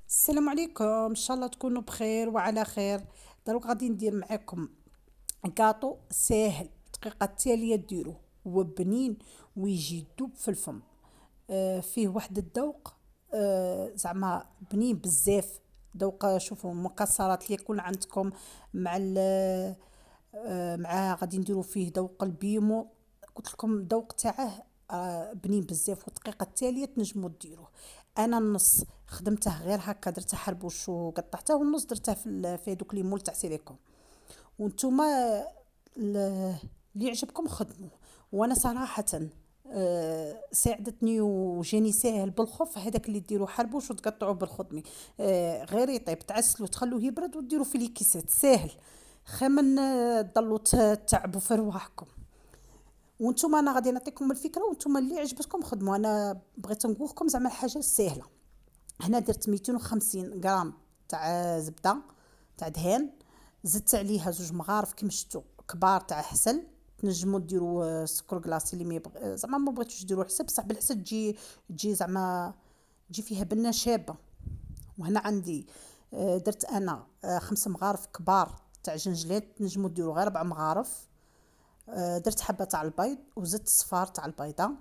السلام عليكم، ان شاء الله تكونوا بخير وعلى خير. دروك غادي ندير معاكم كاطو ساهل، الدقيقه التاليه ديروه. هو بنين ويجي يدوب في الفم. فيه واحد الذوق، زعما بنين بزاف. ذوق، شوفوا المكسرات اللي يكون عندكم مع مع غادي نديرو فيه ذوق البيمو. قلت لكم الذوق تاعه بنين بزاف، والدقيقه التاليه تنجموا ديروه. انا النص خدمته غير هكا، درته حربوش وقطعته، والنص درته في هذوك لي مول تاع سيليكون. وانتم اللي يعجبكم خدموه. وانا صراحه ساعدتني وجاني ساهل بالخف هذاك اللي ديروا حربوش وتقطعوه بالخدمي. غير يطيب، تعسلوا تخلوه يبرد وديروا في لي كيسات ساهل. خير من تضلوا تعبوا في رواحكم. وانتم انا غادي نعطيكم الفكره، وانتم اللي عجبتكم خدموا. انا بغيت نقول لكم زعما الحاجه السهله. هنا درت 250 غرام تاع زبده تاع دهان. زدت عليها زوج مغارف كيما شفتوا كبار تاع حسل. تنجموا ديروا سكر كلاصي اللي زعما ما بغيتوش ديروا حسل، بصح بالحسل تجي زعما تجي فيها بنه شابه. وهنا عندي درت انا 5 مغارف كبار تاع جنجلات. تنجموا ديروا غير 4 مغارف. درت حبه تاع البيض وزدت صفار تاع البيضه،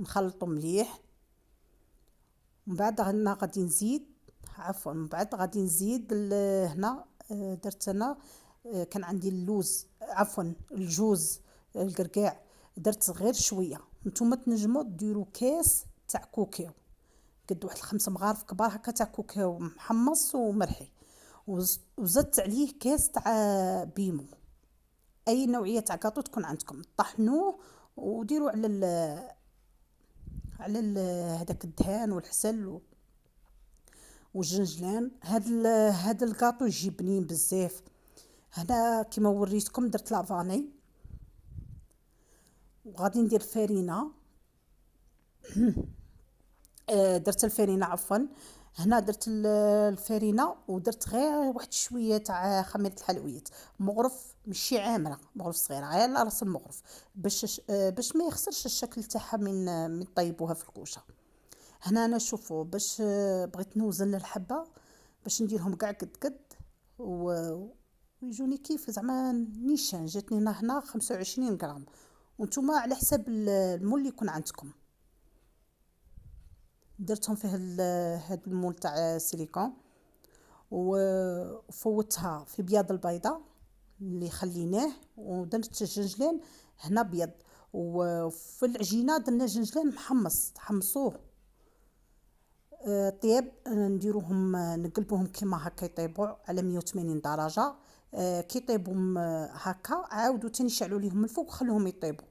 نخلطو مليح. من بعد هنا غادي نزيد، عفوا من بعد غادي نزيد هنا درت انا كان عندي اللوز، عفوا الجوز القرقاع. درت غير شويه. نتوما تنجموا ديروا كاس تاع كوكاو، قد واحد 5 مغارف كبار هكا تاع كوكاو محمص ومرحي. وزدت عليه كاس تاع بيمو. اي نوعيه تاع كاطو تكون عندكم طحنوه وديروا هذاك الدهان والحسل والجنجلان. هاد الكاطو يجي بنين بزاف. هنا كيما وريتكم درت لافاني، وغادي ندير فرينه. درت الفرينه عفوا. هنا درت الفرينه ودرت غير واحد شويه تاع خميره الحلويات. مغرف ماشي عامره، مغرف صغيره غير على راس المغرف، باش ما يخسرش الشكل تاعها من طيبوها في الكوشه. هنا انا شوفوا باش بغيت نوزن الحبه باش نديرهم كاع قد قد ويجوني كيف زعما نيشان. جاتني هنا 25 غرام، وانتم على حسب المول اللي يكون عندكم. درتهم فيه هاد المول تاع سيليكون، وفوتها في بياض البيضه اللي خليناه، ودرت الجنجلان هنا بيض. وفي العجينه درنا جنجلان محمص، حمصوه طيب. نديروهم نقلبوهم كيما هكا يطيبوا على 180 درجه. كي يطيبوا هكا عاودوا تاني شعلوا ليهم من الفوق وخلوهم يطيبوا.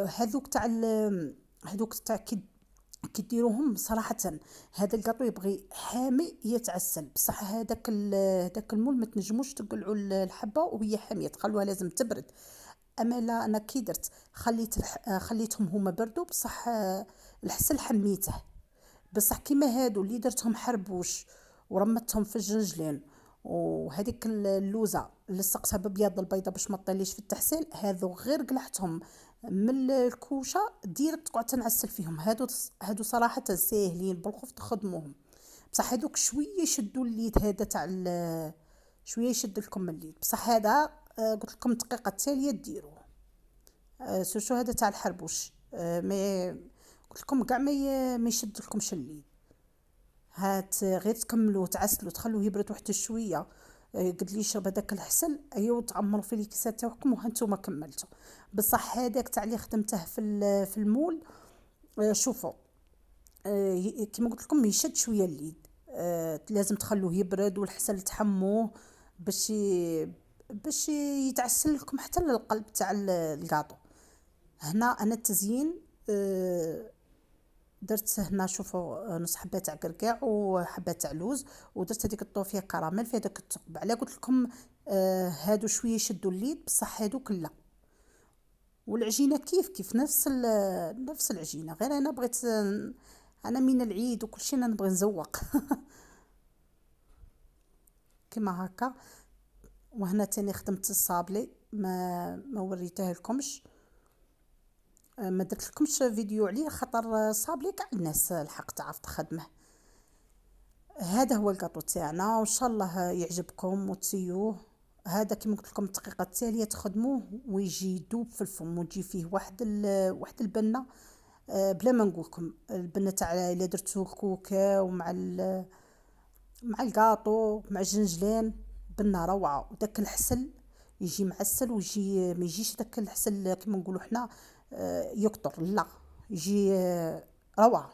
هذوك تاع كي ديروهم صراحه. هذا الكاطو يبغي حامي يتعسل، بصح هذاك المول ما تنجموش تقلعوا الحبه وهي حاميه، تخلوها لازم تبرد. اما لا، انا كي درت خليتهم هما بردوا، بصح الحسل حميته. بصح كيما هادو اللي درتهم حربوش ورمتهم في الجنجلين، وهذيك اللوزه لصقتها ببياض البيضه باش ما تطيليش في التحسيل، هذو غير قلعتهم من الكوشه ديريكت تقعد تنعسل فيهم. هادو صراحه ساهلين بالخوف تخدموهم. بصح هذوك شويه يشدوا الليد، هذا تاع شويه يشد لكم من الليد. بصح هذا قلت لكم الدقيقه التاليه ديروه. سوشو هذا تاع الحربوش ما قلت لكم كاع ما يشد لكمش الليد. هات غير تكملوا تعسلوا تخلوه يبرد واحد شويه. قد لي يشرب هذاك الحسل، ايوا تعمروا في الكيسات تاعكم وهانتوما كملتوا. بصح هذاك تاع اللي خدمته في المول، شوفوا كيما قلت لكم يشد شويه الليد. لازم تخلوه يبرد والحسل تحموه باش يتعسل لكم حتى للقلب تاع الكاطو. هنا انا التزيين درت هنا شوفوا نص حبه تاع قرقاع وحبه تاع لوز، ودرت هذيك الطوفيه كراميل في هذاك الثقب. على قلت لكم هادو شويه يشدوا الليد، بصح هادوك لا. والعجينه كيف كيف نفس العجينه، غير انا بغيت انا من العيد وكل شيء انا نبغي نزوق كما هكا. وهنا تاني خدمت الصابلي، ما وريته لكمش. ما درت لكمش فيديو عليه خاطر صابلي كاع الناس الحق تعرف تخدمه. هذا هو الكاطو تاعنا، وان شاء الله يعجبكم وتسيوه. هذا كما قلت لكم الدقيقه التاليه تخدموه ويجي يذوب في الفم وتجي فيه واحد البنه. بلا ما نقولكم البنه تاع الا درتو الكوكا ومع مع الكاطو مع الجنجلان، بنه روعه. وداك الحسل يجي معسل، ويجي ما يجيش داك الحسل كما نقولوا حنا يقطر، لا يجي روعه.